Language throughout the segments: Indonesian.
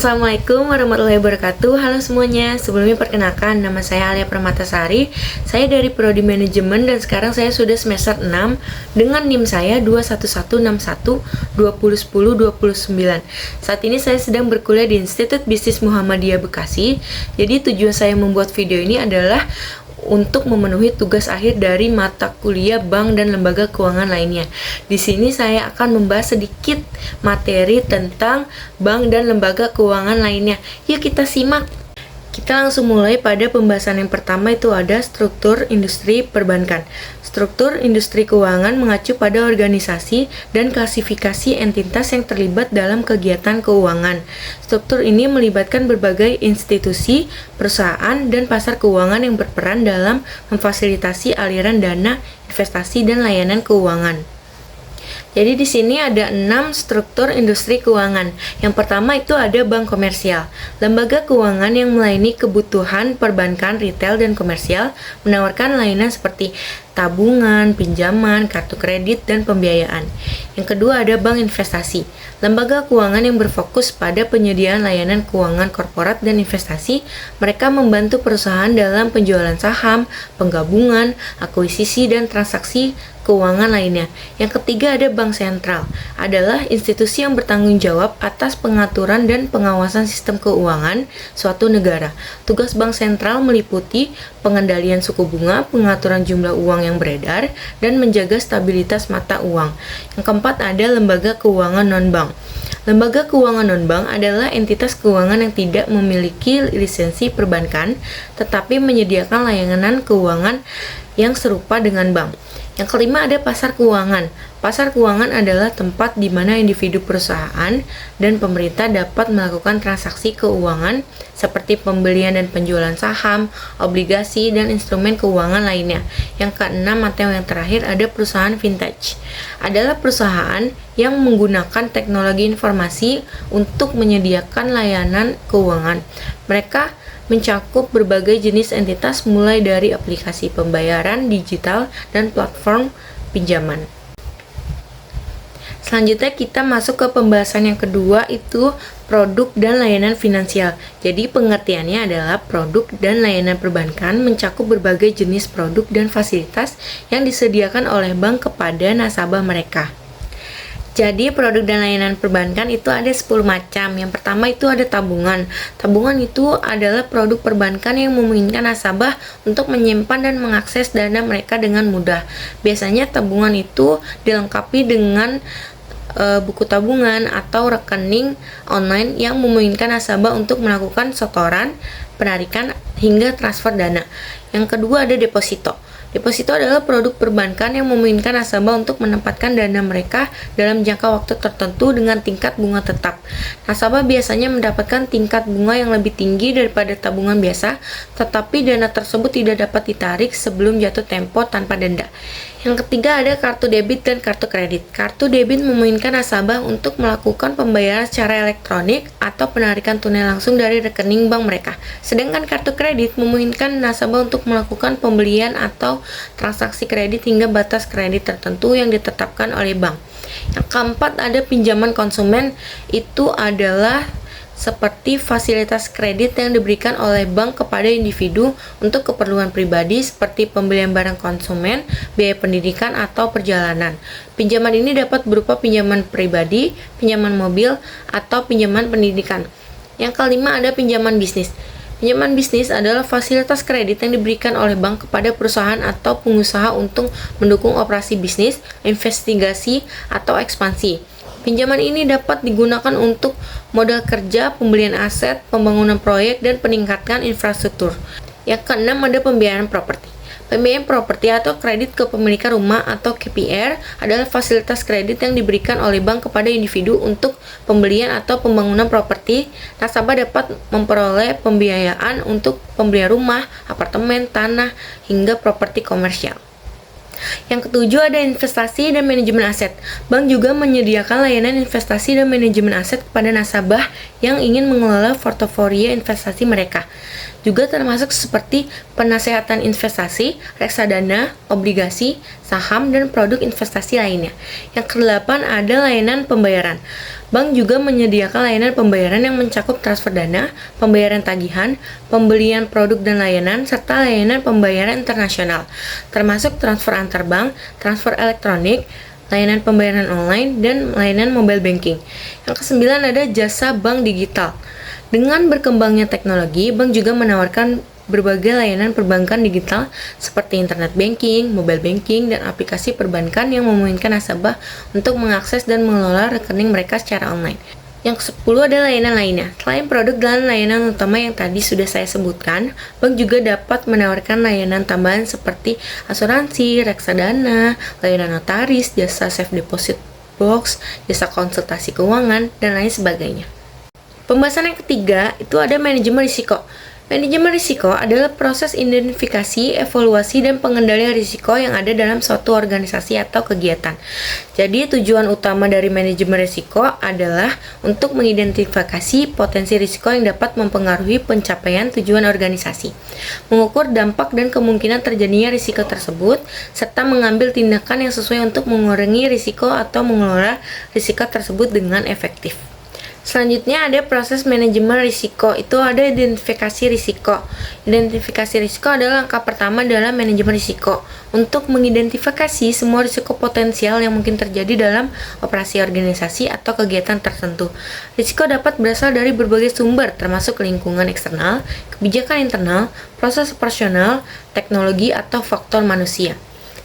Assalamualaikum warahmatullahi wabarakatuh. Halo semuanya, sebelumnya perkenalkan, nama saya Alia Permatasari. Saya dari Prodi Manajemen dan sekarang saya sudah semester 6 dengan NIM saya 21161201029. Saat ini saya sedang berkuliah di Institut Bisnis Muhammadiyah Bekasi. Jadi tujuan saya membuat video ini adalah untuk memenuhi tugas akhir dari mata kuliah bank dan lembaga keuangan lainnya. Di sini saya akan membahas sedikit materi tentang bank dan lembaga keuangan lainnya. Yuk kita simak. Kita langsung mulai pada pembahasan yang pertama, itu ada struktur industri perbankan. Struktur industri keuangan mengacu pada organisasi dan klasifikasi entitas yang terlibat dalam kegiatan keuangan. Struktur ini melibatkan berbagai institusi, perusahaan, dan pasar keuangan yang berperan dalam memfasilitasi aliran dana, investasi, dan layanan keuangan. Jadi di sini ada 6 struktur industri keuangan. Yang pertama itu ada bank komersial. Lembaga keuangan yang melayani kebutuhan perbankan retail dan komersial, menawarkan layanan seperti tabungan, pinjaman, kartu kredit, dan pembiayaan. Yang kedua ada bank investasi. Lembaga keuangan yang berfokus pada penyediaan layanan keuangan korporat dan investasi. Mereka membantu perusahaan dalam penjualan saham, penggabungan, akuisisi, dan transaksi keuangan lainnya. Yang ketiga ada bank sentral, adalah institusi yang bertanggung jawab atas pengaturan dan pengawasan sistem keuangan suatu negara. Tugas bank sentral meliputi pengendalian suku bunga, pengaturan jumlah uang yang beredar, dan menjaga stabilitas mata uang. Yang keempat ada lembaga keuangan non-bank. Lembaga keuangan non-bank adalah entitas keuangan yang tidak memiliki lisensi perbankan, tetapi menyediakan layanan keuangan yang serupa dengan bank. Yang kelima ada pasar keuangan. Pasar keuangan adalah tempat di mana individu, perusahaan, dan pemerintah dapat melakukan transaksi keuangan seperti pembelian dan penjualan saham, obligasi, dan instrumen keuangan lainnya. Yang keenam atau yang terakhir ada perusahaan vintage. Adalah perusahaan yang menggunakan teknologi informasi untuk menyediakan layanan keuangan. Mereka mencakup berbagai jenis entitas mulai dari aplikasi pembayaran digital dan platform pinjaman. Selanjutnya kita masuk ke pembahasan yang kedua, itu produk dan layanan finansial. Jadi pengertiannya adalah produk dan layanan perbankan mencakup berbagai jenis produk dan fasilitas yang disediakan oleh bank kepada nasabah mereka. Jadi produk dan layanan perbankan itu ada 10 macam. Yang pertama itu ada tabungan. Tabungan itu adalah produk perbankan yang memungkinkan nasabah untuk menyimpan dan mengakses dana mereka dengan mudah. Biasanya tabungan itu dilengkapi dengan buku tabungan atau rekening online yang memungkinkan nasabah untuk melakukan setoran, penarikan, hingga transfer dana. Yang kedua ada deposito. Deposito adalah produk perbankan yang memungkinkan nasabah untuk menempatkan dana mereka dalam jangka waktu tertentu dengan tingkat bunga tetap. Nasabah biasanya mendapatkan tingkat bunga yang lebih tinggi daripada tabungan biasa, tetapi dana tersebut tidak dapat ditarik sebelum jatuh tempo tanpa denda. Yang ketiga ada kartu debit dan kartu kredit. Kartu debit memungkinkan nasabah untuk melakukan pembayaran secara elektronik atau penarikan tunai langsung dari rekening bank mereka. Sedangkan kartu kredit memungkinkan nasabah untuk melakukan pembelian atau transaksi kredit hingga batas kredit tertentu yang ditetapkan oleh bank. Yang keempat ada pinjaman konsumen, itu adalah seperti fasilitas kredit yang diberikan oleh bank kepada individu untuk keperluan pribadi seperti pembelian barang konsumen, biaya pendidikan, atau perjalanan. Pinjaman ini dapat berupa pinjaman pribadi, pinjaman mobil, atau pinjaman pendidikan. Yang kelima ada pinjaman bisnis. Pinjaman bisnis adalah fasilitas kredit yang diberikan oleh bank kepada perusahaan atau pengusaha untuk mendukung operasi bisnis, investigasi, atau ekspansi. Pinjaman ini dapat digunakan untuk modal kerja, pembelian aset, pembangunan proyek, dan peningkatan infrastruktur. Yang keenam ada pembiayaan properti. Pembiayaan properti atau kredit kepemilikan rumah atau KPR adalah fasilitas kredit yang diberikan oleh bank kepada individu untuk pembelian atau pembangunan properti. Nasabah dapat memperoleh pembiayaan untuk pembelian rumah, apartemen, tanah, hingga properti komersial. Yang ketujuh ada investasi dan manajemen aset. Bank juga menyediakan layanan investasi dan manajemen aset kepada nasabah yang ingin mengelola portofolio investasi mereka. Juga termasuk seperti penasehatan investasi, reksadana, obligasi, saham, dan produk investasi lainnya. Yang kedelapan ada layanan pembayaran. Bank juga menyediakan layanan pembayaran yang mencakup transfer dana, pembayaran tagihan, pembelian produk dan layanan, serta layanan pembayaran internasional, termasuk transfer antar bank, transfer elektronik, layanan pembayaran online, dan layanan mobile banking. Yang kesembilan ada jasa bank digital. Dengan berkembangnya teknologi, bank juga menawarkan berbagai layanan perbankan digital seperti internet banking, mobile banking, dan aplikasi perbankan yang memungkinkan nasabah untuk mengakses dan mengelola rekening mereka secara online. Yang ke-10 ada layanan lainnya. Selain produk dan layanan utama yang tadi sudah saya sebutkan, bank juga dapat menawarkan layanan tambahan seperti asuransi, reksadana, layanan notaris, jasa safe deposit box, jasa konsultasi keuangan, dan lain sebagainya. Pembahasan yang ketiga itu ada manajemen risiko. Manajemen risiko adalah proses identifikasi, evaluasi, dan pengendalian risiko yang ada dalam suatu organisasi atau kegiatan. Jadi, tujuan utama dari manajemen risiko adalah untuk mengidentifikasi potensi risiko yang dapat mempengaruhi pencapaian tujuan organisasi, mengukur dampak dan kemungkinan terjadinya risiko tersebut, serta mengambil tindakan yang sesuai untuk mengurangi risiko atau mengelola risiko tersebut dengan efektif. Selanjutnya ada proses manajemen risiko, itu ada identifikasi risiko. Identifikasi risiko adalah langkah pertama dalam manajemen risiko untuk mengidentifikasi semua risiko potensial yang mungkin terjadi dalam operasi organisasi atau kegiatan tertentu. Risiko dapat berasal dari berbagai sumber termasuk lingkungan eksternal, kebijakan internal, proses operasional, teknologi, atau faktor manusia.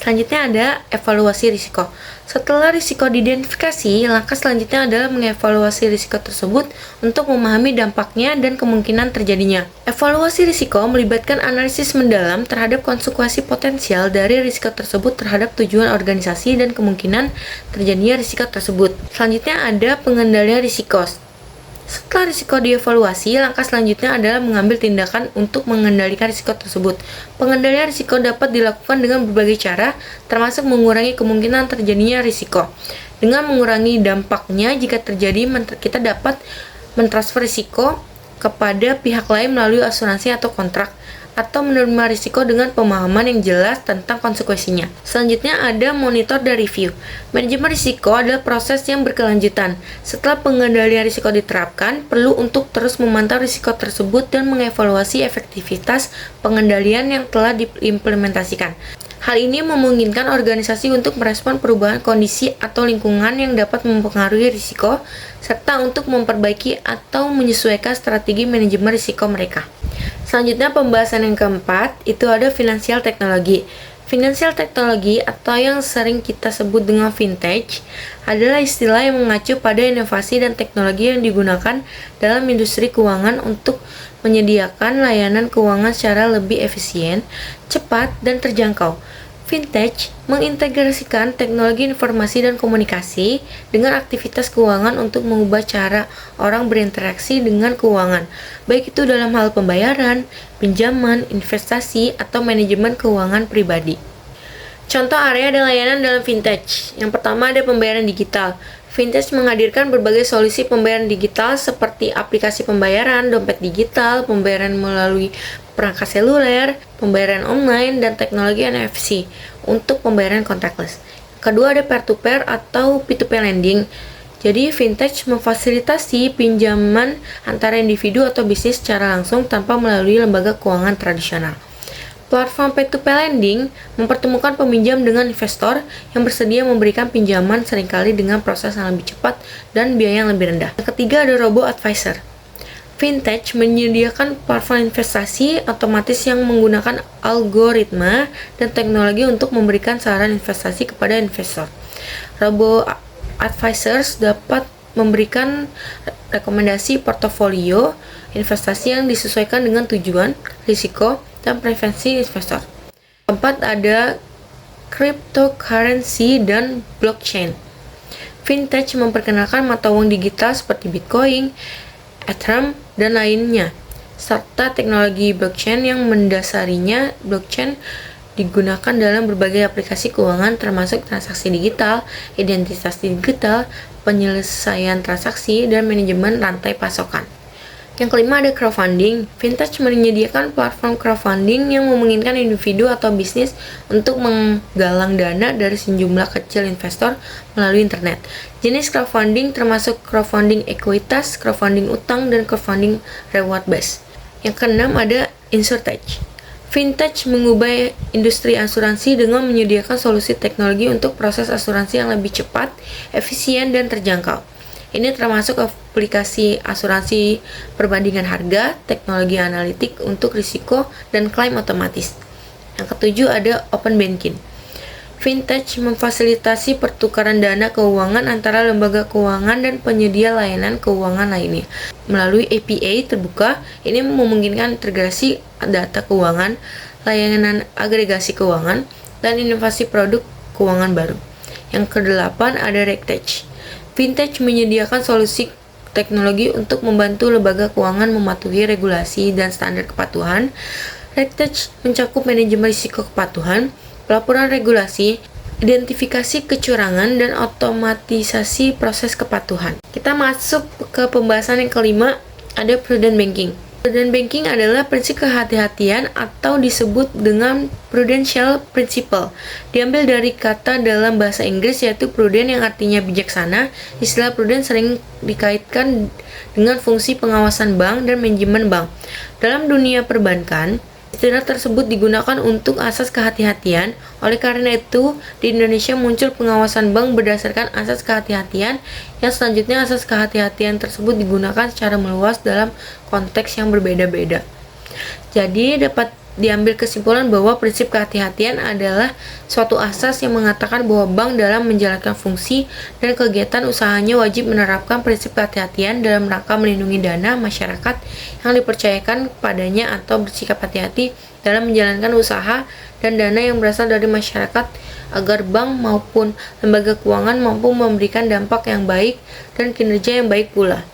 Selanjutnya ada evaluasi risiko. Setelah risiko diidentifikasi, langkah selanjutnya adalah mengevaluasi risiko tersebut untuk memahami dampaknya dan kemungkinan terjadinya. Evaluasi risiko melibatkan analisis mendalam terhadap konsekuensi potensial dari risiko tersebut terhadap tujuan organisasi dan kemungkinan terjadinya risiko tersebut. Selanjutnya ada pengendalian risiko. Setelah risiko dievaluasi, langkah selanjutnya adalah mengambil tindakan untuk mengendalikan risiko tersebut. Pengendalian risiko dapat dilakukan dengan berbagai cara, termasuk mengurangi kemungkinan terjadinya risiko. Dengan mengurangi dampaknya, jika terjadi, kita dapat mentransfer risiko kepada pihak lain melalui asuransi atau kontrak, atau menerima risiko dengan pemahaman yang jelas tentang konsekuensinya. Selanjutnya ada monitor dan review. Manajemen risiko adalah proses yang berkelanjutan. Setelah pengendalian risiko diterapkan, perlu untuk terus memantau risiko tersebut dan mengevaluasi efektivitas pengendalian yang telah diimplementasikan. Hal ini memungkinkan organisasi untuk merespon perubahan kondisi atau lingkungan yang dapat mempengaruhi risiko, serta untuk memperbaiki atau menyesuaikan strategi manajemen risiko mereka. Selanjutnya pembahasan yang keempat, itu ada finansial teknologi. Finansial teknologi atau yang sering kita sebut dengan fintech adalah istilah yang mengacu pada inovasi dan teknologi yang digunakan dalam industri keuangan untuk menyediakan layanan keuangan secara lebih efisien, cepat, dan terjangkau. Fintech mengintegrasikan teknologi informasi dan komunikasi dengan aktivitas keuangan untuk mengubah cara orang berinteraksi dengan keuangan, baik itu dalam hal pembayaran, pinjaman, investasi, atau manajemen keuangan pribadi. Contoh area dan layanan dalam fintech. Yang pertama ada pembayaran digital. Fintech menghadirkan berbagai solusi pembayaran digital seperti aplikasi pembayaran, dompet digital, pembayaran melalui perangkat seluler, pembayaran online, dan teknologi NFC untuk pembayaran contactless. Kedua ada peer-to-peer atau P2P lending. Jadi fintech memfasilitasi pinjaman antara individu atau bisnis secara langsung tanpa melalui lembaga keuangan tradisional. Platform P2P lending mempertemukan peminjam dengan investor yang bersedia memberikan pinjaman seringkali dengan proses yang lebih cepat dan biaya yang lebih rendah. Yang ketiga ada robo-advisor. Fintech menyediakan platform investasi otomatis yang menggunakan algoritma dan teknologi untuk memberikan saran investasi kepada investor. Robo-advisors dapat memberikan rekomendasi portofolio investasi yang disesuaikan dengan tujuan, risiko, dan preferensi investor. Keempat ada cryptocurrency dan blockchain. Fintech memperkenalkan mata uang digital seperti Bitcoin, Ethereum, dan lainnya, serta teknologi blockchain yang mendasarinya. Blockchain digunakan dalam berbagai aplikasi keuangan termasuk transaksi digital, identitas digital, penyelesaian transaksi, dan manajemen rantai pasokan. Yang kelima ada crowdfunding. Vintage menyediakan platform crowdfunding yang memungkinkan individu atau bisnis untuk menggalang dana dari sejumlah kecil investor melalui internet. Jenis crowdfunding termasuk crowdfunding ekuitas, crowdfunding utang, dan crowdfunding reward based. Yang keenam ada insurtech. Vintage mengubah industri asuransi dengan menyediakan solusi teknologi untuk proses asuransi yang lebih cepat, efisien, dan terjangkau. Ini termasuk aplikasi asuransi perbandingan harga, teknologi analitik untuk risiko, dan klaim otomatis. Yang ketujuh ada open banking. Vintage memfasilitasi pertukaran dana keuangan antara lembaga keuangan dan penyedia layanan keuangan lainnya. Melalui API terbuka, ini memungkinkan integrasi data keuangan, layanan agregasi keuangan, dan inovasi produk keuangan baru. Yang kedelapan ada RegTech. Vintage menyediakan solusi teknologi untuk membantu lembaga keuangan mematuhi regulasi dan standar kepatuhan. RegTech mencakup manajemen risiko kepatuhan, pelaporan regulasi, identifikasi kecurangan, dan otomatisasi proses kepatuhan. Kita masuk ke pembahasan yang kelima, ada prudent banking. Prudent banking adalah prinsip kehati-hatian atau disebut dengan prudential principle. Diambil dari kata dalam bahasa Inggris yaitu prudent yang artinya bijaksana. Istilah prudent sering dikaitkan dengan fungsi pengawasan bank dan manajemen bank. Dalam dunia perbankan, istilah tersebut digunakan untuk asas kehati-hatian. Oleh karena itu, di Indonesia muncul pengawasan bank berdasarkan asas kehati-hatian, yang selanjutnya asas kehati-hatian tersebut digunakan secara meluas dalam konteks yang berbeda-beda. Jadi, dapat diambil kesimpulan bahwa prinsip kehati-hatian adalah suatu asas yang mengatakan bahwa bank dalam menjalankan fungsi dan kegiatan usahanya wajib menerapkan prinsip kehati-hatian dalam rangka melindungi dana masyarakat yang dipercayakan kepadanya atau bersikap hati-hati dalam menjalankan usaha dan dana yang berasal dari masyarakat agar bank maupun lembaga keuangan mampu memberikan dampak yang baik dan kinerja yang baik pula.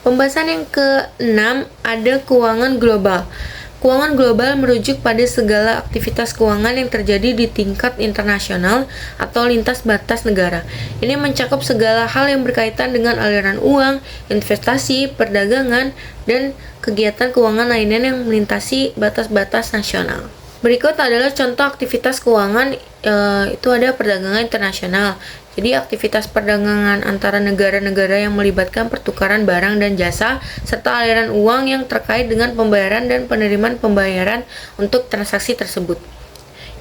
Pembahasan yang ke-6 ada keuangan global. Keuangan global merujuk pada segala aktivitas keuangan yang terjadi di tingkat internasional atau lintas batas negara. Ini mencakup segala hal yang berkaitan dengan aliran uang, investasi, perdagangan, dan kegiatan keuangan lainnya yang melintasi batas-batas nasional. Berikut adalah contoh aktivitas keuangan, itu ada perdagangan internasional. Jadi aktivitas perdagangan antara negara-negara yang melibatkan pertukaran barang dan jasa, serta aliran uang yang terkait dengan pembayaran dan penerimaan pembayaran untuk transaksi tersebut.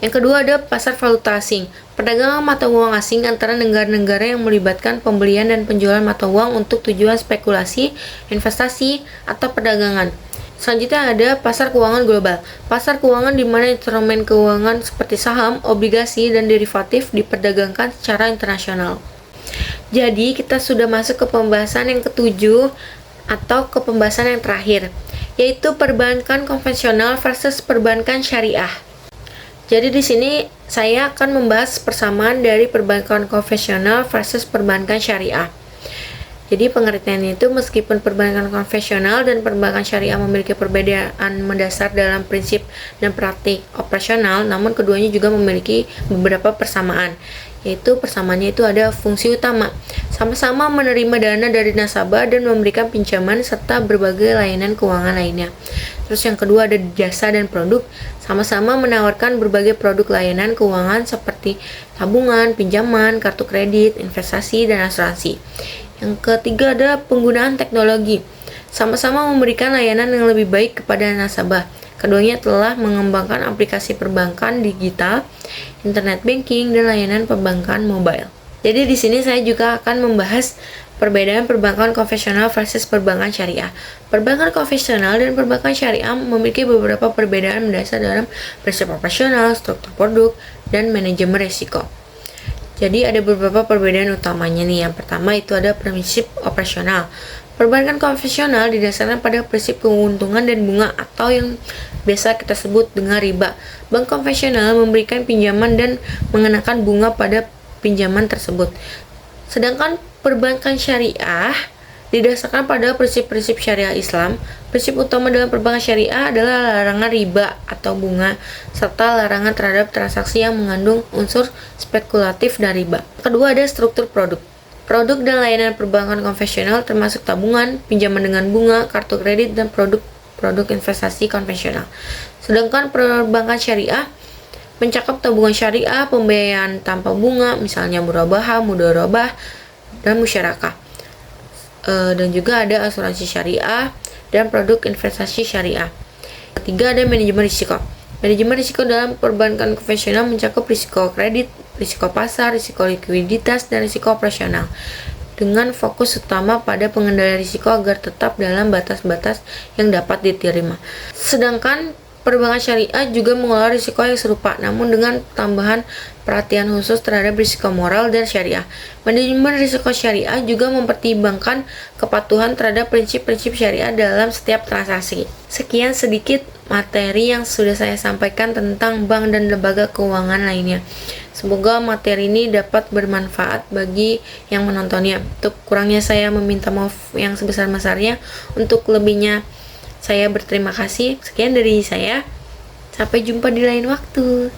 Yang kedua ada pasar valuta asing. Perdagangan mata uang asing antara negara-negara yang melibatkan pembelian dan penjualan mata uang untuk tujuan spekulasi, investasi, atau perdagangan. Selanjutnya ada pasar keuangan global. Pasar keuangan di mana instrumen keuangan seperti saham, obligasi, dan derivatif diperdagangkan secara internasional. Jadi, kita sudah masuk ke pembahasan yang ketujuh atau ke pembahasan yang terakhir, yaitu perbankan konvensional versus perbankan syariah. Jadi di sini saya akan membahas persamaan dari perbankan konvensional versus perbankan syariah. Jadi pengertiannya itu meskipun perbankan konvensional dan perbankan syariah memiliki perbedaan mendasar dalam prinsip dan praktik operasional, namun keduanya juga memiliki beberapa persamaan. Yaitu persamaannya itu ada fungsi utama, sama-sama menerima dana dari nasabah dan memberikan pinjaman serta berbagai layanan keuangan lainnya. Terus yang kedua ada jasa dan produk, sama-sama menawarkan berbagai produk layanan keuangan seperti tabungan, pinjaman, kartu kredit, investasi, dan asuransi. Yang ketiga ada penggunaan teknologi, sama-sama memberikan layanan yang lebih baik kepada nasabah. Keduanya telah mengembangkan aplikasi perbankan digital, internet banking, dan layanan perbankan mobile. Jadi di sini saya juga akan membahas perbedaan perbankan konvensional versus perbankan syariah. Perbankan konvensional dan perbankan syariah memiliki beberapa perbedaan mendasar dalam prinsip operasional, struktur produk, dan manajemen risiko. Jadi ada beberapa perbedaan utamanya nih. Yang pertama itu ada prinsip operasional. Perbankan konvensional didasarkan pada prinsip keuntungan dan bunga atau yang biasa kita sebut dengan riba. Bank konvensional memberikan pinjaman dan mengenakan bunga pada pinjaman tersebut. Sedangkan perbankan syariah didasarkan pada prinsip-prinsip syariah Islam. Prinsip utama dalam perbankan syariah adalah larangan riba atau bunga, serta larangan terhadap transaksi yang mengandung unsur spekulatif dan riba. Kedua ada struktur produk. Produk dan layanan perbankan konvensional termasuk tabungan, pinjaman dengan bunga, kartu kredit, dan produk investasi konvensional. Sedangkan perbankan syariah mencakup tabungan syariah, pembiayaan tanpa bunga, misalnya murabahah, mudharabah, dan musyarakah. Dan juga ada asuransi syariah dan produk investasi syariah. Ketiga, ada manajemen risiko. Manajemen risiko dalam perbankan konvensional mencakup risiko kredit, risiko pasar, risiko likuiditas, dan risiko operasional, dengan fokus utama pada pengendalian risiko agar tetap dalam batas-batas yang dapat diterima. Sedangkan perbankan syariah juga mengelola risiko yang serupa, namun dengan tambahan perhatian khusus terhadap risiko moral dan syariah. Manajemen risiko syariah juga mempertimbangkan kepatuhan terhadap prinsip-prinsip syariah dalam setiap transaksi. Sekian sedikit materi yang sudah saya sampaikan tentang bank dan lembaga keuangan lainnya. Semoga materi ini dapat bermanfaat bagi yang menontonnya. Untuk kurangnya saya meminta maaf yang sebesar-besarnya. Untuk lebihnya saya berterima kasih. Sekian dari saya. Sampai jumpa di lain waktu.